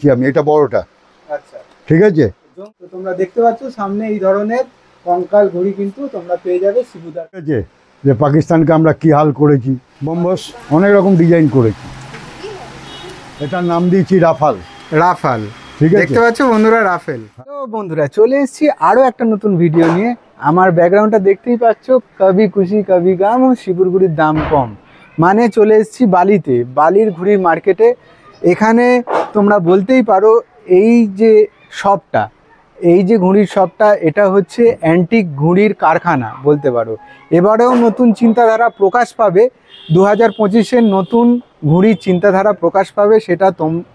দিয়েছি আমি, এটা বড়টা। আচ্ছা ঠিক আছে, তো তোমরা দেখতে পাচ্ছ সামনে এই ধরনের কঙ্কাল ঘুড়ি কিন্তু তোমরা পেয়ে যাবে শিবুদার। ঠিক আছে, যে পাকিস্তানকে আমরা কি হাল করেছি, বম্বস অনেক রকম ডিজাইন করেছি। এটার নাম দিয়েছি রাফাল। রাফাল, ঠিক আছে, দেখতে পাচ্ছ বন্ধুরা রাফেল। তো বন্ধুরা চলে এসেছি আরও একটা নতুন ভিডিও নিয়ে। আমার ব্যাকগ্রাউন্ডটা দেখতেই পাচ্ছ, কবি খুশি কবি গাম ও শিবুর ঘুড়ির দাম কম। মানে চলে এসেছি বালিতে, বালির ঘুড়ির মার্কেটে। এখানে তোমরা বলতেই পারো এই যে শপটা, এই যে ঘুড়ির শপটা, এটা হচ্ছে অ্যান্টিক ঘুড়ির কারখানা বলতে পারো। এবারেও নতুন চিন্তাধারা প্রকাশ পাবে, 2025-এর নতুন ঘুড়ির চিন্তাধারা প্রকাশ পাবে, সেটা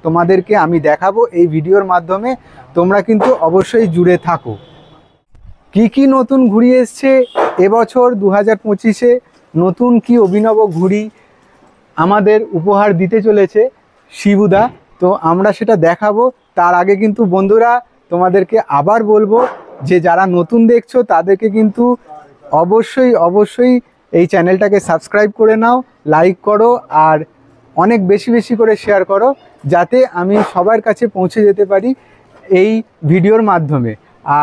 তোমাদেরকে আমি দেখাবো এই ভিডিওর মাধ্যমে। তোমরা কিন্তু অবশ্যই জুড়ে থাকো। কি নতুন ঘুড়ি এসছে এবছর 2025-এ, নতুন কি অভিনব ঘুড়ি আমাদের উপহার দিতে চলেছে শিবুদা, তো আমরা সেটা দেখাবো। তার আগে কিন্তু বন্ধুরা তোমাদেরকে আবার বলবো যে যারা নতুন দেখছো তাদেরকে কিন্তু অবশ্যই এই চ্যানেলটাকে সাবস্ক্রাইব করে নাও, লাইক করো আর অনেক বেশি করে শেয়ার করো, যাতে আমি সবার কাছে পৌঁছে যেতে পারি এই ভিডিওর মাধ্যমে।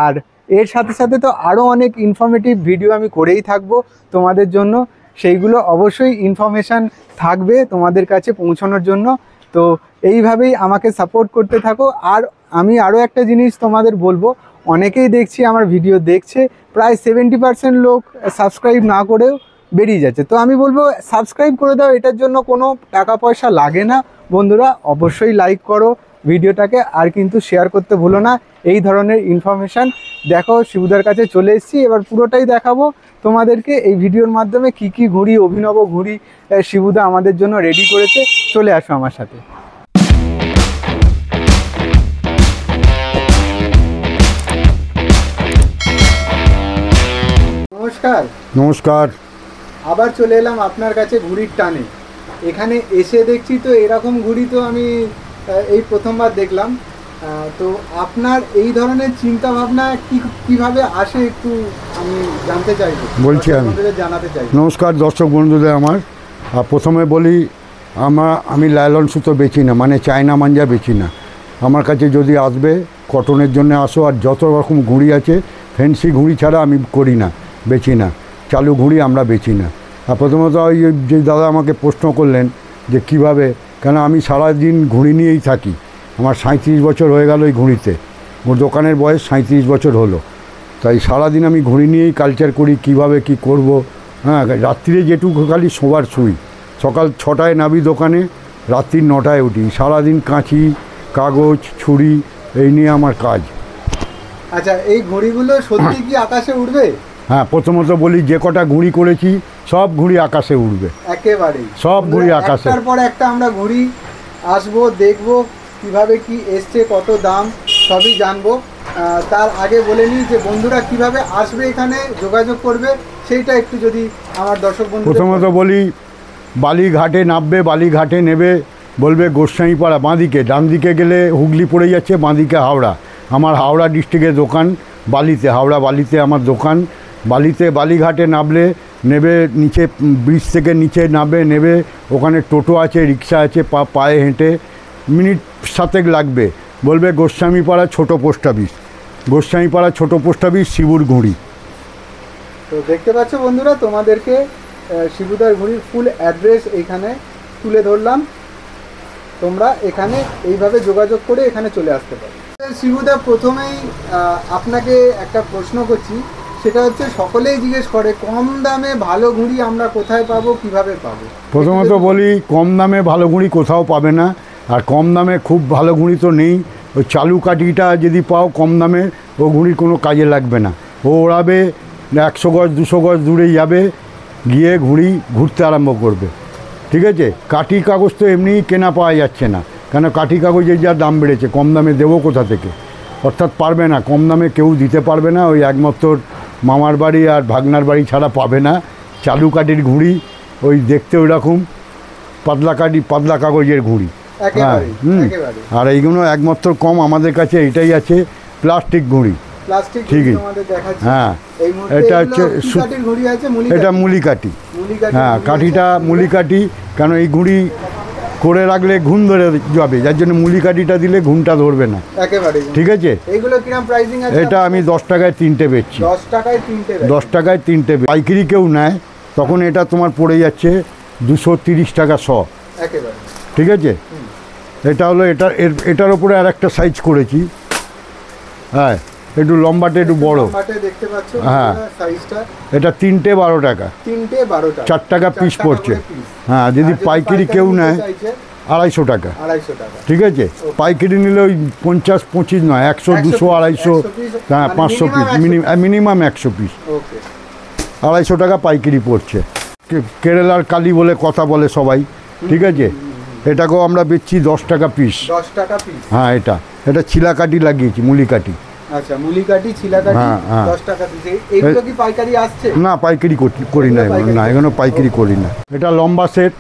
আর এর সাথে সাথে তো আরও অনেক ইনফরমেটিভ ভিডিও আমি করেই থাকবো তোমাদের জন্য, সেইগুলো অবশ্যই ইনফরমেশান থাকবে তোমাদের কাছে পৌঁছানোর জন্য। তো এইভাবেই আমাকে সাপোর্ট করতে থাকো। আর আমি আরও একটা জিনিস তোমাদের বলবো, অনেকেই দেখছি আমার ভিডিও দেখছে, প্রায় 70% লোক সাবস্ক্রাইব না করেও বেরিয়ে যাচ্ছে। তো আমি বলবো সাবস্ক্রাইব করে দাও, এটার জন্য কোনো টাকা পয়সা লাগে না বন্ধুরা। অবশ্যই লাইক করো ভিডিওটাকে, আর কিন্তু শেয়ার করতে ভুলো না এই ধরনের ইনফরমেশান। দেখো শিবুদার কাছে চলে এসেছি, এবার পুরোটাই দেখাবো তোমাদেরকে এই ভিডিওর মাধ্যমে। কি ঘুড়ি, অভিনব ঘুড়ি শিবুদা আমাদের জন্য রেডি করেছে। চলে আসো আমার সাথে। নমস্কার। আবার চলে এলাম আপনার কাছে ঘুড়ির টানে। এখানে এসে দেখছি তো এরকম ঘুড়ি তো আমি এই প্রথমবার দেখলাম। তো আপনার এই ধরনের চিন্তা ভাবনা কিভাবে আসে একটু আমি জানতে চাইব, বলছি আমি জানাতে চাই। নমস্কার দর্শক বন্ধুদের আমার। প্রথমে বলি, আমি লাইলন সুতো বেচি না, মানে চায়না মাঞ্জা বেচি না। আমার কাছে যদি আসবে কটনের জন্য আসো, আর যত রকম ঘুড়ি আছে ফ্যান্সি ঘুড়ি ছাড়া আমি করি না, বেচি না। চালু ঘুড়ি আমরা বেচি না। আর প্রথমত ওই যে দাদা আমাকে প্রশ্ন করলেন যে কিভাবে, কেন আমি সারাদিন ঘুড়ি নিয়েই থাকি। আমার 37 বছর হয়ে গেল এই ঘুড়িতে, ওর দোকানের বয়স 37 বছর হলো। তাই সারাদিন আমি ঘুড়ি নিয়েই কালচার করি, কিভাবে কি করব। হ্যাঁ, রাত্রিরে যেটুকু খালি শোবার শুই, সকাল 6টায় নামি দোকানে, রাত্রি 9টায় উঠি। সারাদিন কাঁচি, কাগজ, ছুরি এই নিয়ে আমার কাজ। আচ্ছা, এই ঘুড়িগুলো সত্যি কি আকাশে উঠবে? হ্যাঁ, প্রথমত বলি যে কটা ঘুড়ি করেছি সব ঘুড়ি আকাশে উঠবে, একেবারেই সব ঘুড়ি আকাশে। তারপর একটা আমরা ঘুড়ি আসবো, দেখবো কিভাবে কি এসছে, কত দাম, সবই জানবো। তার আগে বলে নিই যে বন্ধুরা কিভাবে আসবে, এখানে যোগাযোগ করবে, সেইটা একটু যদি আমার দর্শক বন্ধু। প্রথমত বলি, বালিঘাটে নামবে, বালিঘাটে নেবে, বলবে গোস্বামীপাড়া, বাঁদিকে, ডান দিকে গেলে হুগলি পড়ে যাচ্ছে, বাঁদিকে হাওড়া। আমার হাওড়া ডিস্ট্রিক্টের দোকান বালিতে, হাওড়া বালিতে আমার দোকান। বালিতে বালিঘাটে নামলে নেবে, নিচে ব্রিজ থেকে নিচে নামবে, নেবে, ওখানে টোটো আছে, রিক্সা আছে, পায়ে হেঁটে মিনিট 7 লাগবে। বলবে গোস্বামীপাড়া ছোট পোস্ট অফিস, গোস্বামীপাড়া ছোট পোস্ট অফিস, শিবুর ঘুড়ি। তো দেখতে পাচ্ছ বন্ধুরা, তোমাদেরকে শিবুদার ঘুড়ির ফুল অ্যাড্রেস এখানে তুলে ধরলাম। তোমরা এখানে এইভাবে যোগাযোগ করে এখানে চলে আসতে পারো। শিবুদা, প্রথমেই আপনাকে একটা প্রশ্ন করছি, সেটা হচ্ছে সকলেই জিজ্ঞেস করে কম দামে ভালো ঘুড়ি আমরা কোথায় পাবো, কিভাবে পাবো? প্রথমত বলি, কম দামে ভালো ঘুড়ি কোথাও পাবে না। আর কম দামে খুব ভালো ঘুড়ি তো নেই। ওই চালু কাঠিটা যদি পাও কম দামে, ও ঘুড়ির কোনো কাজে লাগবে না। ও ওড়াবে 100 গজ 200 গজ দূরে যাবে, গিয়ে ঘুড়ি ঘুরতে আরম্ভ করবে। ঠিক আছে, কাঠি কাগজ তো এমনিই কেনা পাওয়া যাচ্ছে না, কেন কাঠি কাগজের যা দাম বেড়েছে, কম দামে দেবো কোথা থেকে? অর্থাৎ পারবে না, কম দামে কেউ দিতে পারবে না। ওই একমাত্র মামার বাড়ি আর ভাগনার বাড়ি ছাড়া পাবে না। চালু কাঠির ঘুড়ি, ওই দেখতে ওই রকম পাতলা কাগজের ঘুড়ি। হ্যাঁ, আর এইগুলো একমাত্র কম আমাদের কাছে এটাই আছে, প্লাস্টিক ঘুড়ি। ঠিকই, হ্যাঁ, এটা হচ্ছে এটা মুলি কাঠি। হ্যাঁ, কাঠিটা মুলি কাঠি, কেন এই ঘুড়ি করে রাখলে ঘুণ ধরে যাবে, যার জন্য মুলি কাঠিটা দিলে ঘুণটা ধরবে না। একেবারে ঠিক আছে। এইগুলো কিরকম প্রাইসিং আছে? এটা আমি 10 টাকায় 3টে বেচছি। 10 টাকায় 3টে? 10 টাকায় 3টে। পাইকারি কেউ নেয় তখন এটা তোমার পড়ে যাচ্ছে 230 টাকা শ। একেবারে ঠিক আছে। এটা হলো এটার উপরে আর একটা সাইজ করেছি। হ্যাঁ, একটু লম্বাটে একটু বড়। দেখতে পাচ্ছ হ্যাঁ, সাইজটা। এটা 3টে 12 টাকা। 3টে 12 টাকা, 4 টাকা পিস পড়ছে। হ্যাঁ, যদি পাইকারি কেউ নেয় 250 টাকা। 250 টাকা। ঠিক আছে। পাইকারি নিলে ওই 50-25 নয়, 100, 200, 250, হ্যাঁ 500 পিস মিনিমাম 100 পিস। ওকে, 250 টাকা পাইকারি পড়ছে। কেরালার কালি বলে কথা বলে সবাই। ঠিক আছে। এটাকেও আমরা বেচছি 10 টাকা পিস। 10 টাকা পিস। হ্যাঁ, এটা ছিলাকাঠি লাগিয়েছি, মুলি কাঠি। আচ্ছা, মুলি কাঠি, ছিলা কাঠি। 10 টাকা পিস। এইগুলো কি পাইকারি আসছে? না, পাইকারি করি না, না এগুলো পাইকারি করি না। এটা লম্বা সেট,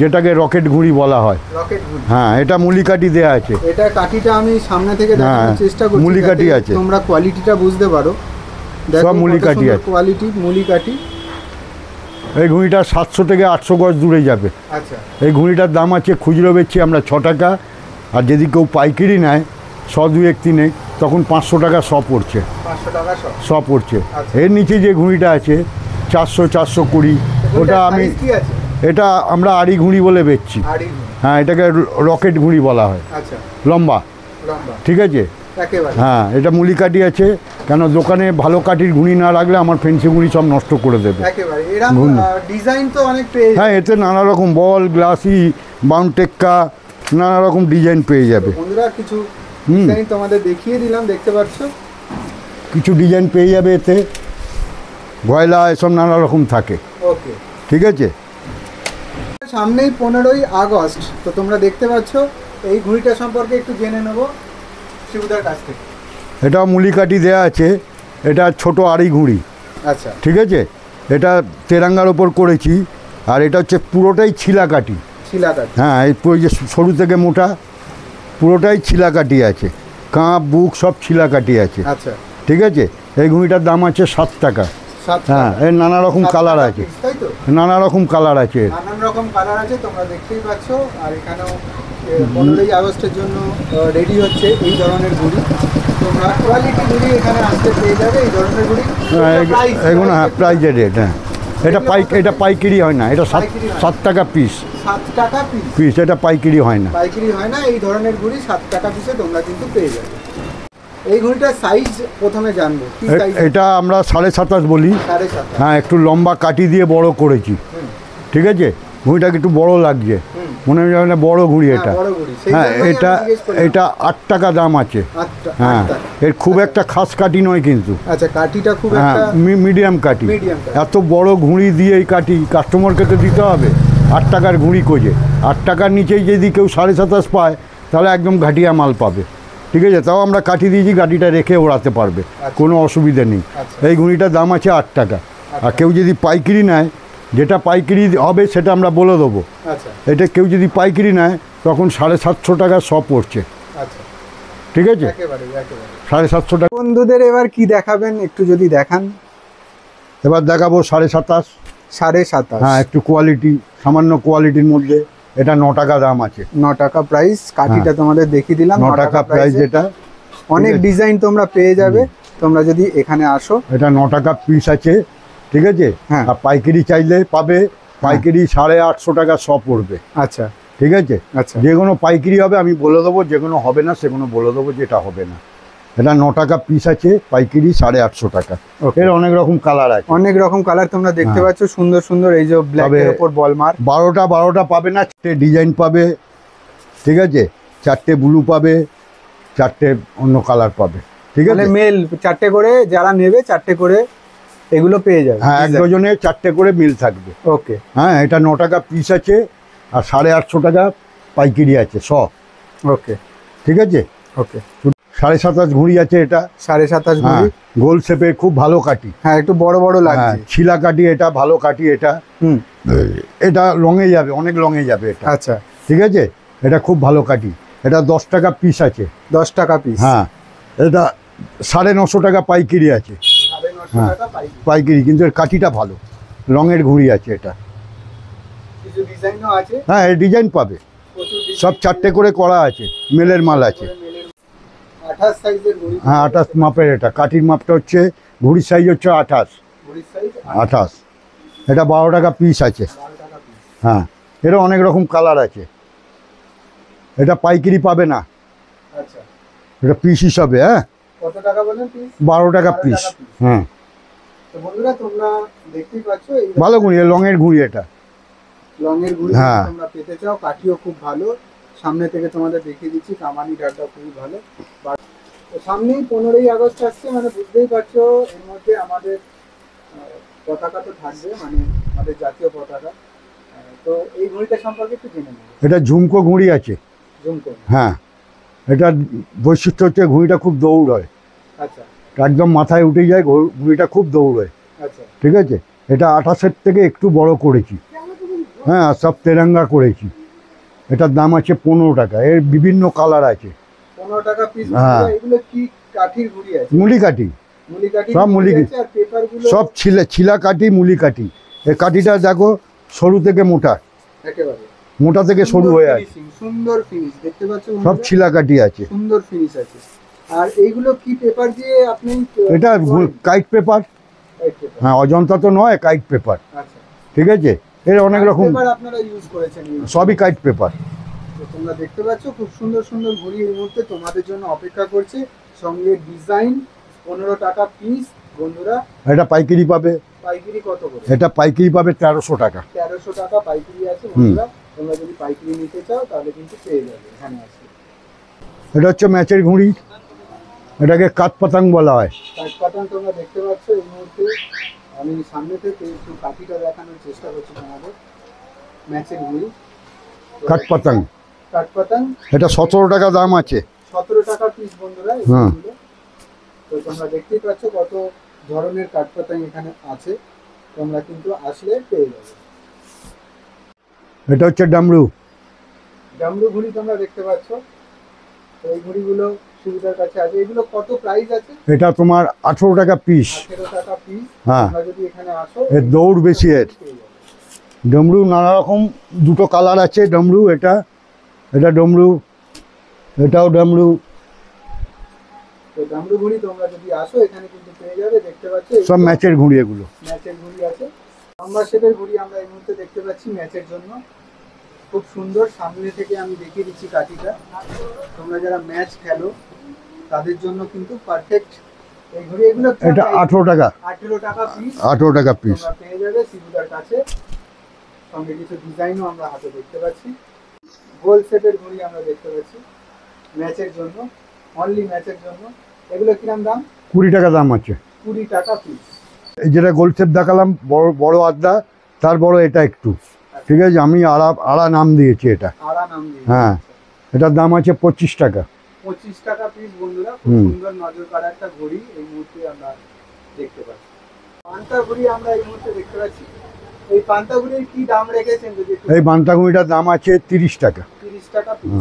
যেটাকে রকেট ঘুড়ি বলা হয়। রকেট ঘুড়ি। হ্যাঁ, এটা মুলি কাঠি দেয়া আছে। এটা কাঠিটা আমি সামনে থেকে দেখানোর চেষ্টা করছি, মুলি কাঠি আছে, তোমরা কোয়ালিটিটা বুঝতে পারো। সব মুলি কাঠি আছে। কোয়ালিটি মুলি কাঠি। এই ঘুড়িটা 700 থেকে 800 গজ দূরে যাবে। আচ্ছা। এই ঘুড়িটার দাম আছে, খুচরো বেচছি আমরা 6 টাকা, আর যদি কেউ পাইকারি নেয় 100-2-1-3 তখন 500 টাকা শ পড়ছে। 500 টাকা শ পড়ছে। এর নিচে যে ঘুড়িটা আছে 400-420, ওটা আমি এটা আমরা আড়ি ঘুড়ি বলে বেচছি। হ্যাঁ, এটাকে রকেট ঘুড়ি বলা হয়। আচ্ছা। লম্বা। ঠিক আছে। হ্যাঁ, এটা মুলি কাঠি আছে, কেন দোকানে ভালো কাঠির ঘুড়ি না রাখলে আমার ফেন্সি ঘুড়ি সব নষ্ট করে দেবে। হ্যাঁ, এতে নানা রকম বল, গ্লাসি, বাউন্ড টেক্কা, নানা রকম ডিজাইন পেয়ে যাবে। কিছু ডিজাইন তোমাদের দেখিয়ে দিলাম, দেখতে পাচ্ছ কিছু ডিজাইন পেয়ে যাবে এতে, গয়লা এসব নানা রকম থাকে। ওকে, ঠিক আছে। সামনেই 15ই আগস্ট, তো তোমরা দেখতে পাচ্ছ এই ঘুড়িটা সম্পর্কে একটু জেনে নেব শিবুদার কাছ থেকে। এটা মুলি কাঠি দেওয়া আছে, এটা ছোট আড়ি ঘুড়ি। আচ্ছা। ঠিক আছে। এটা তেরাঙ্গার ওপর করেছি, আর এটা হচ্ছে পুরোটাই ছিলা কাঠি। হ্যাঁ, এই যে সরু থেকে মোটা পুরোটাই ছিলা কাঠি আছে, কাঁপ বুক সব ছিলা কাঠি আছে। আচ্ছা। ঠিক আছে। এই ঘুড়িটার দাম আছে 7 টাকা। হ্যাঁ, এর নানা রকম কালার আছে, নানা রকম কালার আছে, তোমরা দেখতেই পাচ্ছ। আর এখানেও 15ই আগস্টের জন্য রেডি হচ্ছে এই ধরনের ঘুড়ি। তোমরা কোয়ালিটি ঘুড়ি এখানে আসতে পেয়ে যাবে এই ধরনের ঘুড়ি। এগুলো হ্যাঁ প্রাইজের রেট। হ্যাঁ, এটা পাইকারি হয় না, এটা 7 টাকা পিস। 7 টাকা পিস, এটা পাইকারি হয় না। এই ধরনের ঘুড়ি 7 টাকা পিসে তোমরা কিন্তু পেয়ে যাবে। এই ঘুড়িটার সাইজ প্রথমে জানবো। এটা আমরা 7.5 বলি। 7.5। হ্যাঁ, একটু লম্বা কাঠি দিয়ে বড় করেছি। ঠিক আছে। ঘুড়িটাকে একটু বড় লাগছে, মনে হয় না বড় ঘুড়ি এটা। হ্যাঁ, এটা 8 টাকা দাম আছে। হ্যাঁ, এর খুব একটা খাস কাঠি নয় কিন্তু। আচ্ছা, কাঠিটা খুব একটা মিডিয়াম কাঠি। এত বড় ঘুড়ি দিয়ে এই কাঠি কাস্টমারকে তো দিতে হবে। 8 টাকার ঘুড়ি খোঁজে, 8 টাকার নিচেই যদি কেউ 27.5 পায় তাহলে একদম ঘাটিয়া মাল পাবে। ঠিক আছে। তাও আমরা কাঠি দিয়েছি, গাড়িটা রেখে ওড়াতে পারবে, কোনো অসুবিধা নেই। এই ঘুড়িটার দাম আছে 8 টাকা। আর কেউ যদি পাইকারি নেয়, যেটা পাইকারি হবে সেটা আমরা বলে দেবো। এটা কেউ যদি পাইকারি নেয় তখন 750 টাকা শ পড়ছে। ঠিক আছে। 750 টাকা। বন্ধুদের এবার কি দেখাবেন একটু যদি দেখান। এবার দেখাবো 27.5। 27.5। হ্যাঁ, একটু কোয়ালিটি, সামান্য কোয়ালিটির মধ্যে। এটা 9 টাকা দাম আছে। 9 টাকা প্রাইস। কাঠিটা তোমাদের দেখিয়ে দিলাম, 9 টাকা প্রাইস। এটা অনেক ডিজাইন তোমরা পেয়ে যাবে তোমরা যদি এখানে আসো। এটা 9 টাকা পিস আছে। ঠিক আছে। হ্যাঁ। আর পাইকারি চাইলে পাবে, পাইকারি 850 টাকা শ পড়বে। আচ্ছা। ঠিক আছে। আচ্ছা। যে কোনো পাইকারি হবে আমি বলে দেবো, যে কোনো হবে না সেগুলো বলে দেবো, যেটা হবে না। এটা 9 টাকা পিস আছে, পাইকারি 850 টাকা। এর অনেক রকম কালার আছে, অনেক রকম কালার তোমরা দেখতে পাচ্ছ, সুন্দর সুন্দর। এই যে ব্ল্যাকের উপর বলমার 12টা পাবে না, 4টে ডিজাইন পাবে। ঠিক আছে। 4টে ব্লু পাবে, 4টে অন্য কালার পাবে। ঠিক আছে। মেল 4টে করে, যারা নেবে 4টে করে এগুলো পেয়ে যাবে। হ্যাঁ, এক ডজনে 4টে করে মিল থাকবে। ওকে। হ্যাঁ, এটা 9 টাকা পিস আছে, আর 850 টাকা পাইকারি আছে শ। ওকে। ঠিক আছে। ওকে। 27.5 ঘুড়ি আছে। এটা 27.5 ঘুড়ি, গোল শেপের, খুব ভালো কাঠি। হ্যাঁ, একটু বড় বড় লাগছে। ছিলা কাঠি, এটা ভালো কাঠি। এটা এটা লঙে যাবে, অনেক লঙে যাবে এটা। আচ্ছা। ঠিক আছে। এটা খুব ভালো কাঠি। এটা 10 টাকা পিস আছে। 10 টাকা পিস। হ্যাঁ, এটা 950 টাকা পাইকারি আছে। হ্যাঁ, পাইকারি, কিন্তু এর কাঠিটা ভালো, রঙের ঘুড়ি আছে এটা। কিছু ডিজাইনও আছে। হ্যাঁ, এই ডিজাইন পাবে। সব 4টে করে করা আছে, মেলের মাল আছে। 28 সাইজের ঘড়ি। হ্যাঁ 28 মাপের। এটা কাঠির মাপটা হচ্ছে, ঘড়ির সাইজ হচ্ছে 28। ঘড়ির সাইজ 28। এটা 12 টাকা পিস আছে। 12 টাকা পিস। হ্যাঁ, এর অনেক রকম কালার আছে। এটা পাইকারি পাবে না, আচ্ছা, এটা পিস হিসাবে। হ্যাঁ, কত টাকা বলেন পিস? 12 টাকা পিস। হ্যাঁ, তো বন্ধুরা তোমরা দেখতেই পাচ্ছ এই ভালো ঘুড়ি, লংয়ের ঘুড়ি এটা। লংয়ের ঘুড়ি হ্যাঁ। তোমরা পেতে চাও, কাঠিও খুব ভালো। সামনে থেকে তোমাদের দেখিয়ে দিচ্ছি, কামানি ডালটা খুবই ভালো। তো সামনেই 15ই আগস্ট আসছে, মানে বুঝতেই পারছো এর মধ্যে আমাদের পতাকা তো থাকবে, মানে আমাদের জাতীয় পতাকা। তো এই ঘড়িটা সম্পর্কে একটু জেনে নেব। এটা ঝুমকো ঘুড়ি আছে। ঝুমকো। হ্যাঁ, এটা বৈশিষ্ট্য হচ্ছে ঘুড়িটা খুব দৌড় হয়, আচ্ছা একদম মাথায় উঠে যায়, ঘুড়িটা খুব দৌড় হয়। আচ্ছা। ঠিক আছে, এটা 28-এর থেকে একটু বড় করেছি। হ্যাঁ, সব তেরঙ্গা করেছি। এটার দাম আছে 15 টাকা। এর বিভিন্ন কালার আছে। 15 টাকা পিস। হ্যাঁ। এগুলো কি কাঠির ঘুড়ি আছে? মুলি কাঠি, মুলি কাঠি। সব মুলি আছে, আর পেপারগুলো সব ছিলা কাঠি, মুলি কাঠি। এই কাঠিটা দেখো সরু থেকে মোটা, একেবারে মোটা থেকে সরু হয়ে আছে। সুন্দর ফিনিশ দেখতে পাচ্ছ সব বন্ধুরা? ছিলা কাঠি আছে। সুন্দর ফিনিশ আছে। আর এইগুলো কি পেপার দিয়ে আপনি এটা কাইট পেপার। White paper। হ্যাঁ, অজন্তা তো নয়, কাইট পেপার। আচ্ছা, ঠিক আছে, এর অনেক রকম, পেপার আপনারা ইউজ করেছেন? সবই কাইট পেপার। তো তোমরা দেখতে পাচ্ছ খুব সুন্দর সুন্দর ঘড়ি এই মুহূর্তে তোমাদের জন্য অপেক্ষা করছে, সঙ্গে ডিজাইন। 15 টাকা পিস বন্ধুরা। এটা পাইকারি পাবে। পাইকারি কত করে? এটা পাইকারি পাবে 1300 টাকা। 1300 টাকা পাইকারি আছে বন্ধুরা। তোমরা যদি পাইকারি নিতে চাও তাহলে কিন্তু পেয়ে যাবে এখানে আসলে। এটা হচ্ছে ম্যাচের ঘুড়ি, এটাকে কাঠপাতাং বলা হয়। কাঠপাতাং তোমরা দেখতে পাচ্ছ এই মুহূর্তে। আমি সামনে থেকে একটু কাঠিটা দেখানোর চেষ্টা করছি তোমাদের। ম্যাচের ঘুড়ি কাঠপাতাং। কাঠপাতাং। এটা 17 টাকা দাম আছে। 17 টাকা পিস বন্ধুরা এই হ্যাঁ। ঘড়িগুলো। তো তোমরা দেখতেই পাচ্ছ কত ধরনের কাঠপাতাং এখানে আছে, তোমরা কিন্তু আসলে পেয়ে যাবে। এটা হচ্ছে ডামরু। ডামরু ঘড়ি তোমরা দেখতে পাচ্ছ। তো এই ঘড়িগুলো সুবিধার কাছে আছে। এগুলো কত প্রাইস আছে? এটা তোমার 18 টাকা পিস। 18 টাকা পিস। হ্যাঁ। তোমরা যদি এখানে আসো এর দৌড় বেশি এর। পেয়ে যাবে। ডমরু নানা রকম, দুটো কালার আছে ডমরু। এটা ডমরু, এটাও ডমরু। তো ডামরু ঘড়ি তোমরা যদি আসো এখানে কিন্তু পেয়ে যাবে। দেখতে পাচ্ছ সব ম্যাচের ঘুড়ি এগুলো। ম্যাচের ঘড়ি আছে। লম্বা শেপের ঘড়ি আমরা এই মুহূর্তে দেখতে পাচ্ছি ম্যাচের জন্য। খুব সুন্দর। সামনে থেকে আমি দেখিয়ে দিচ্ছি কাঠিটা। তোমরা যারা ম্যাচ খেলো তাদের জন্য কিন্তু পারফেক্ট এই ঘড়ি। এগুলো এটা 18 টাকা। 18 টাকা পিস। 18 টাকা পিস। তোমরা পেয়ে যাবে শিবুদার কাছে। সঙ্গে কিছু ডিজাইনও আমরা হাতে দেখতে পাচ্ছি। গোল শেপের ঘড়ি আমরা দেখতে পাচ্ছি ম্যাচের জন্য, অনলি ম্যাচের জন্য। এগুলো কিরম দাম? 20 টাকা দাম আছে। 20 টাকা পিস। এই যেটা গোল শেপ দেখালাম, বড় আদা, তার বড় এটা একটু। ঠিক আছে, আমি আড়া নাম দিয়েছি এটা। আড়া নাম দিয়ে। হ্যাঁ, এটার দাম আছে 25 টাকা। 25 টাকা পিস বন্ধুরা। খুব সুন্দর নজর কাড়া একটা ঘড়ি এই মুহূর্তে আমরা দেখতে পাচ্ছি। পান্তা ঘড়ি আমরা এই মুহূর্তে দেখতে পাচ্ছি। এই পান্তা ঘড়ির কি দাম রেখেছেন যদি একটু? এই বান্তা ঘুড়িটার দাম আছে 30 টাকা। 30 টাকা পিস।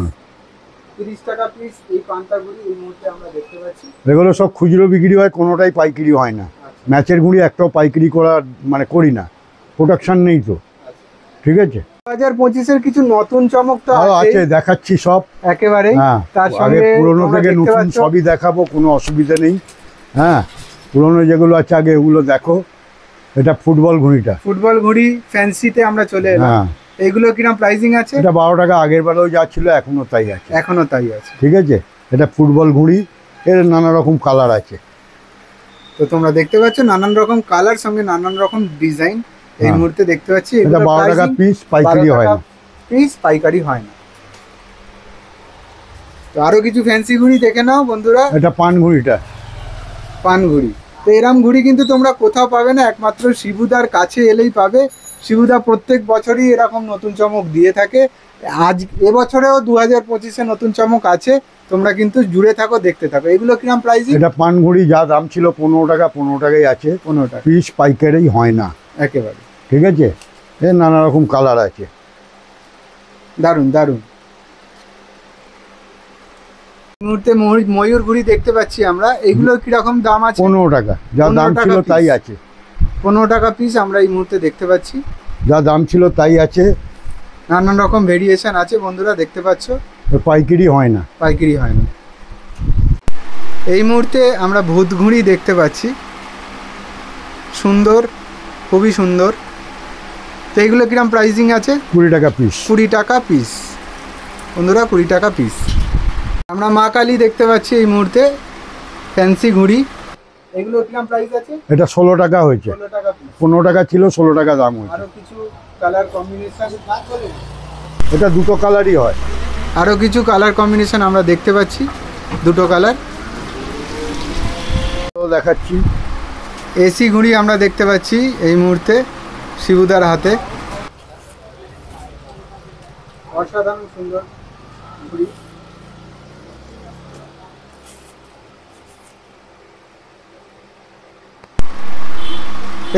30 টাকা পিস এই পান্তা ঘড়ি এই মুহূর্তে আমরা দেখতে পাচ্ছি। এগুলো সব খুচরো বিক্রি হয়, কোনোটাই পাইকারি হয় না। আচ্ছা। ম্যাচের ঘুড়ি একটাও পাইকারি করা মানে করি না, প্রোডাকশন নেই তো। আচ্ছা। ঠিক আছে, 2025-এর কিছু নতুন চমক তো আরো আছে, আছে দেখাচ্ছি সব। একেবারে। হ্যাঁ, তার আগে সঙ্গে পুরোনো তোমরা থেকে দেখতে নতুন পাচ্ছ সবই দেখাবো, কোনো অসুবিধা নেই। হ্যাঁ, পুরোনো যেগুলো আছে আগে ওগুলো দেখো। এটা ফুটবল ঘুড়িটা। ফুটবল ঘড়ি ফ্যান্সিতে আমরা চলে এলাম। হ্যাঁ, এইগুলো কিরম প্রাইসিং আছে? এটা 12 টাকা। আগের বেলাও যা ছিল এখনো তাই আছে। এখনো তাই আছে। ঠিক আছে, এটা ফুটবল ঘুড়ি। এর নানা রকম কালার আছে। তো তোমরা দেখতে পাচ্ছ নানান রকম কালার সঙ্গে নানান রকম ডিজাইন এই হ্যাঁ। মুহূর্তে দেখতে পাচ্ছি। এটা 12 টাকা পিস, পাইকারি হয় না। পিস পাইকারি হয় না। তো আরো কিছু ফ্যান্সি ঘড়ি দেখে নাও বন্ধুরা। এটা পান ঘুড়িটা। পান ঘড়ি। তো এরম ঘড়ি কিন্তু তোমরা কোথাও পাবে না, একমাত্র শিবুদার কাছে এলেই পাবে। শিবুদা প্রত্যেক বছরই এরকম নতুন চমক দিয়ে থাকে। আজ এবছরেও 2025-এ নতুন চমক আছে। তোমরা কিন্তু জুড়ে থাকো, দেখতে থাকো। এগুলো কিরম প্রাইসিং? এটা পান ঘুড়ি যা দাম ছিল 15 টাকা, 15 টাকাই আছে। 15 টাকা পিস পাইকারি হয় না। একেবারে। ঠিক আছে, এর নানা রকম কালার আছে। দারুন দারুন। এই মুহূর্তে ময়ূর ঘুড়ি দেখতে পাচ্ছি আমরা। এগুলো কিরকম দাম আছে? 15 টাকা। যা 15 দাম টাকা ছিল piece। তাই আছে। 15 টাকা পিস আমরা এই মুহূর্তে দেখতে পাচ্ছি। যা দাম ছিল তাই আছে। নানান রকম ভেরিয়েশন আছে বন্ধুরা, দেখতে পাচ্ছ। পাইকারি হয় না, পাইকারি হয় না। এই মুহূর্তে আমরা ভূত ঘুড়ি দেখতে পাচ্ছি, সুন্দর, খুবই সুন্দর। তো এইগুলো কিরম প্রাইসিং আছে? 20 টাকা পিস। 20 টাকা পিস বন্ধুরা, 20 টাকা পিস। আমরা মা কালী দেখতে পাচ্ছি এই মুহূর্তে, ফ্যান্সি ঘুড়ি। এগুলো কিরম প্রাইস আছে? এটা 16 টাকা হয়েছে, 16 টাকা পিস। 15 টাকা ছিল, 16 টাকা দাম হয়েছে। আরও কিছু কালার কম্বিনেশন, এটা দুটো কালারই হয়। আরও কিছু কালার কম্বিনেশন আমরা দেখতে পাচ্ছি, দুটো কালার দেখাচ্ছি। এসি ঘুড়ি আমরা দেখতে পাচ্ছি এই মুহূর্তে শিবুদার হাতে, অসাধারণ সুন্দর ঘুড়ি।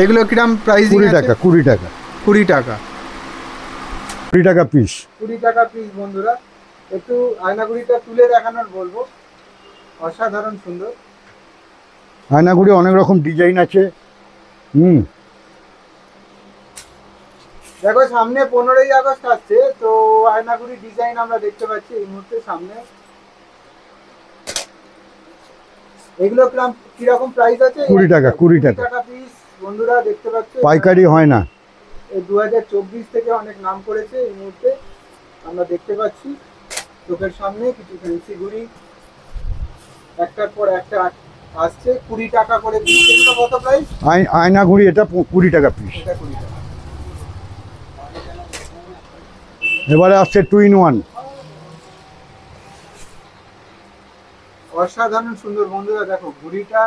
এগুলো কিরম প্রাইস? 20 টাকা। 20 টাকা। 20 টাকা। 20 টাকা পিস। 20 টাকা পিস বন্ধুরা। একটু আয়নাগুড়িটা তুলে দেখানোর বলবো, অসাধারণ সুন্দর। আয়নাগুড়ি অনেক রকম ডিজাইন আছে। দেখো সামনে 15ই আগস্ট আসছে, তো আয়নাগুড়ি ডিজাইন আমরা দেখতে পাচ্ছি এই মুহূর্তে সামনে। এগুলো কিরকম প্রাইস আছে? 20 টাকা। 20 টাকা পিস বন্ধুরা, দেখতে পাচ্ছ। পাইকারি হয় না। এই 2024 থেকে অনেক নাম করেছে এই মুহূর্তে আমরা দেখতে পাচ্ছি চোখের সামনে। কিছু ফ্যান্সি ঘুড়ি একটার পর একটা আসছে, 20 টাকা করে পিস। এগুলো কত প্রাইস? আয়নাগুড়ি এটা 20 টাকা পিস। এটা 20 টাকা। এবারে আসছে 2 in 1। অসাধারণ সুন্দর বন্ধুরা, দেখো ঘুড়িটা,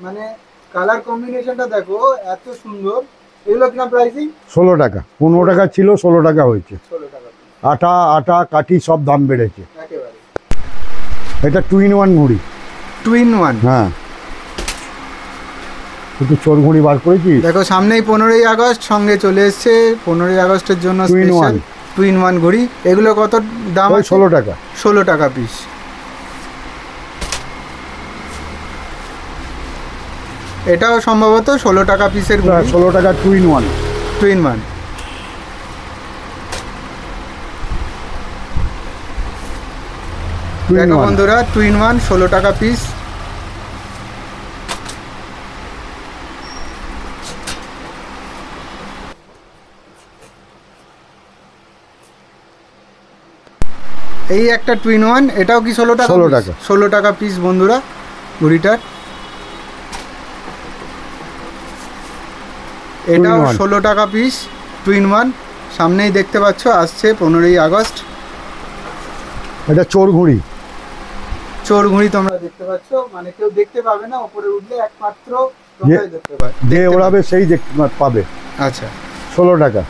মানে কালার কম্বিনেশনটা দেখো এত সুন্দর। এগুলো কিরকম প্রাইসিং? 16 টাকা। 15 টাকা ছিল, 16 টাকা হয়েছে। 16 টাকা। আটা কাঠি সব দাম বেড়েছে একেবারে। এটা 2 in 1 ঘুড়ি। 2 in 1। হ্যাঁ, একটু চোর ঘুড়ি বার করেছি। দেখো সামনেই 15ই আগস্ট, সঙ্গে চলে এসছে 15ই আগস্টের জন্য 2 in 1। 2 in 1 ঘুড়ি। এগুলো কত দাম? 16 টাকা। 16 টাকা পিস। এটাও সম্ভবত 16 টাকা পিসের ঘুড়ি। 16 টাকা 2 in 1। 2 in 1। দেখো বন্ধুরা 2 in 1, 16 টাকা পিস। এই একটা 2 in 1, এটাও কি 16 টাকা? 16 টাকা। 16 টাকা পিস বন্ধুরা ঘুড়িটার। এটাও 16 টাকা পিস, 2 in 1। সামনেই দেখতে পাচ্ছ আসছে 15ই আগস্ট। এটা চোর ঘুড়ি। চোর ঘুড়ি তোমরা দেখতে পাচ্ছ, মানে কেউ দেখতে পাবে না, উপরে উঠলে একমাত্র তোমরাই দেখতে পাবে। যে ওড়াবে সেই দেখতে পাবে। আচ্ছা, 16 টাকা।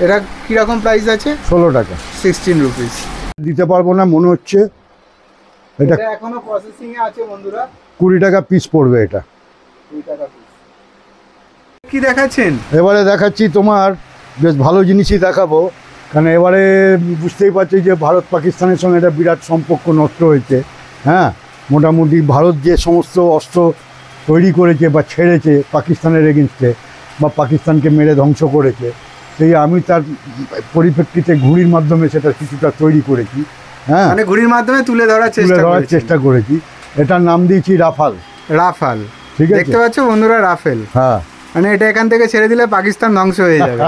এটা কিরকম প্রাইস আছে? 16 টাকা। 16 রুপিস। দিতে পারবো না মনে হচ্ছে। এটা এটা এখনো প্রসেসিং এ আছে বন্ধুরা। 20 টাকা পিস পড়বে এটা। 2 টাকা পিস। কি দেখাচ্ছেন? এবারে দেখাচ্ছি তোমার বেশ ভালো জিনিসই দেখাবো, কারণ এবারে বুঝতেই পারছি যে ভারত পাকিস্তানের সঙ্গে একটা বিরাট সম্পর্ক নষ্ট হয়েছে। হ্যাঁ, মোটামুটি ভারত যে সমস্ত অস্ত্র তৈরি করেছে বা ছেড়েছে পাকিস্তানের এগেনস্টে, বা পাকিস্তানকে মেরে ধ্বংস করেছে, সেই আমি তার পরিপ্রেক্ষিতে ঘুড়ির মাধ্যমে সেটা কিছুটা তৈরি করেছি। হ্যাঁ, মানে ঘুড়ির মাধ্যমে তুলে ধরার চেষ্টা করেছি। এটার নাম দিয়েছি রাফাল। রাফাল, ঠিক আছে? দেখতে পাচ্ছ বন্ধুরা, রাফেল। হ্যাঁ, মানে এটা এখান থেকে ছেড়ে দিলে পাকিস্তান ধ্বংস হয়ে যাবে।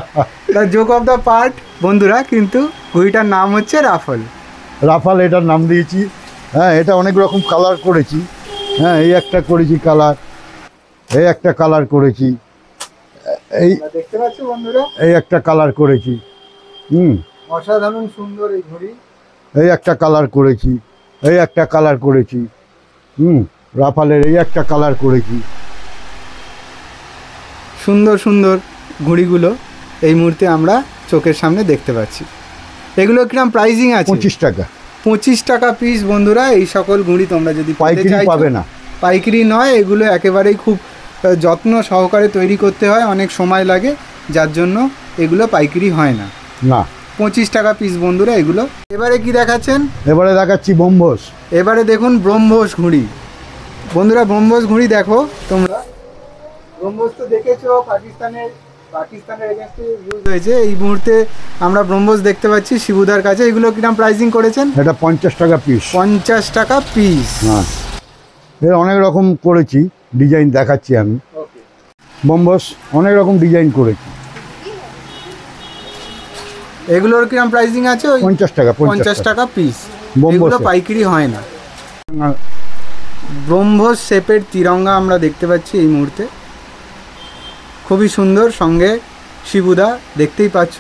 The joke of the part বন্ধুরা, কিন্তু ঘুড়িটার নাম হচ্ছে রাফাল। রাফাল এটার নাম দিয়েছি। হ্যাঁ, এটা অনেক রকম কালার করেছি। হ্যাঁ, এই একটা করেছি কালার, এই একটা কালার করেছি, এই দেখতে পাচ্ছ বন্ধুরা, এই একটা কালার করেছি। অসাধারণ সুন্দর এই ঘড়ি। এই একটা কালার করেছি, এই একটা কালার করেছি। রাফালের এই একটা কালার করেছি। সুন্দর সুন্দর ঘুড়িগুলো এই মুহূর্তে আমরা চোখের সামনে দেখতে পাচ্ছি। এগুলো কিরম প্রাইসিং আছে? 25 টাকা। 25 টাকা পিস বন্ধুরা। এই সকল ঘুড়ি তোমরা যদি পাইকারি পাবে না। পাইকারি নয়, এগুলো একেবারেই খুব যত্ন সহকারে তৈরি করতে হয়, অনেক সময় লাগে, যার জন্য এগুলো পাইকারি হয় না। না, 25 টাকা পিস বন্ধুরা এগুলো। এবারে কি দেখাচ্ছেন? এবারে দেখাচ্ছি ব্রহ্মোস। এবারে দেখুন ব্রহ্মোস ঘুড়ি বন্ধুরা। ব্রহ্মোস ঘুড়ি দেখো তোমরা। ব্রহ্মোস তো দেখেছো, পাকিস্তানের পাকিস্তানের এগেইনস্টে ইউজ হয়েছে। এই মুহূর্তে আমরা ব্রহ্মোস দেখতে পাচ্ছি শিবুদার কাছে। এগুলো কিরকম প্রাইসিং করেছেন? এটা 50 টাকা পিস। 50 টাকা পিস। হ্যাঁ, এর অনেক রকম করেছি, ডিজাইন দেখাচ্ছি আমি। ওকে, ব্রহ্মোস অনেক রকম ডিজাইন করেছি। এগুলোর কিরকম প্রাইসিং আছে? ওই 50 টাকা। 50 টাকা পিস। ব্রহ্মোস এগুলো পাইকারি হয় না। ব্রহ্মোস শেপের তিরঙ্গা আমরা দেখতে পাচ্ছি এই মুহূর্তে, খুবই সুন্দর। সঙ্গে শিবুদা দেখতেই পাচ্ছ,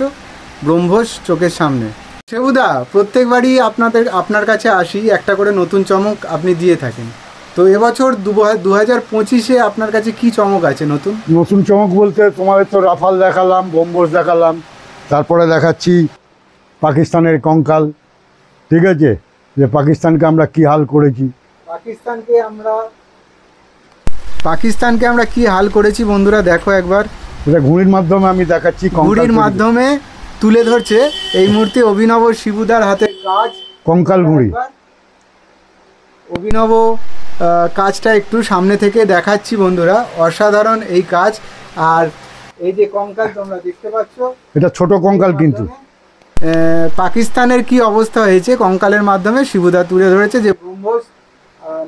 ব্রহ্মোস চোখের সামনে। শিবুদা, প্রত্যেকবারই আপনার কাছে আসি, একটা করে নতুন চমক আপনি দিয়ে থাকেন। তো এবছর 2025-এ আপনার কাছে কি চমক আছে নতুন? নতুন চমক বলতে তোমাদের তো রাফাল দেখালাম, ব্রহ্মোস দেখালাম, তারপরে দেখাচ্ছি পাকিস্তানের কঙ্কাল। ঠিক আছে, যে পাকিস্তানকে আমরা কি হাল করেছি। পাকিস্তানকে আমরা কি হাল করেছি বন্ধুরা দেখো একবার। এটা ঘুড়ির মাধ্যমে আমি দেখাচ্ছি। ঘুড়ির মাধ্যমে তুলে ধরছে এই মুহূর্তে অভিনব শিবুদার হাতের কাজ, কঙ্কাল ঘুড়ি। অভিনব কাজটা একটু সামনে থেকে দেখাচ্ছি বন্ধুরা, অসাধারণ এই কাজ। আর এই যে কঙ্কাল তোমরা দেখতে পাচ্ছ, এটা ছোট কঙ্কাল কিন্তু। পাকিস্তানের কি অবস্থা হয়েছে কঙ্কালের মাধ্যমে শিবুদা তুলে ধরেছে, যে ব্রহ্মোস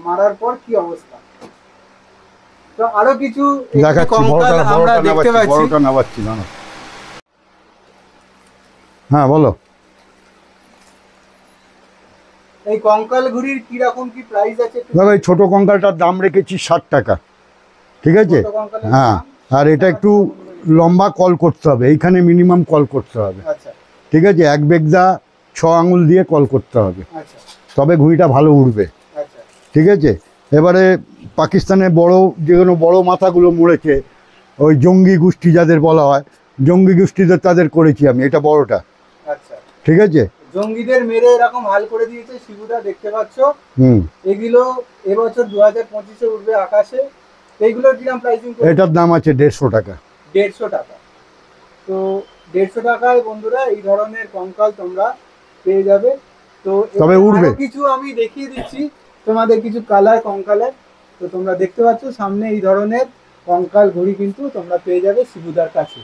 মারার পর কি অবস্থা। তো আরো কিছু দেখাচ্ছি, কঙ্কাল আমরা দেখতে পাচ্ছি। বড়টা নামাচ্ছি না। হ্যাঁ বলো। এই কঙ্কাল ঘুড়ির কি রকম কি প্রাইস আছে? দেখো, এই ছোট কঙ্কালটার দাম রেখেছি 60 টাকা। ঠিক আছে, হ্যাঁ। আর এটা একটু লম্বা কল করতে হবে, এইখানে মিনিমাম কল করতে হবে। আচ্ছা, ঠিক আছে, এক বেগদা 6 আঙুল দিয়ে কল করতে হবে, আচ্ছা, তবে ঘুড়িটা ভালো উড়বে। আচ্ছা, ঠিক আছে, এবারে পাকিস্তানে যেগুলো বড় মাথাগুলো মরেছে, ওই জঙ্গি গোষ্ঠী যাদের বলা হয়, জঙ্গি গোষ্ঠীদের তাদের করেছি আমি, এটা বড়টা। আচ্ছা। ঠিক আছে, জঙ্গিদের মেরে এরকম হাল করে দিয়েছে শিবুদা, দেখতে পাচ্ছ। হুম। এগুলো এবছর 2025-এ উঠবে আকাশে। এইগুলোর কিরকম প্রাইসিং? এটার দাম আছে 150 টাকা। 150 টাকা। তো 150 টাকায় বন্ধুরা এই ধরনের কঙ্কাল তোমরা পেয়ে যাবে। তো তবে উড়বে। আরো কিছু আমি দেখিয়ে দিচ্ছি তোমাদের, কিছু কালার কঙ্কালের। তো তোমরা দেখতে পাচ্ছ সামনে এই ধরনের কঙ্কাল ঘড়ি কিন্তু তোমরা পেয়ে যাবে শিবুদার কাছে।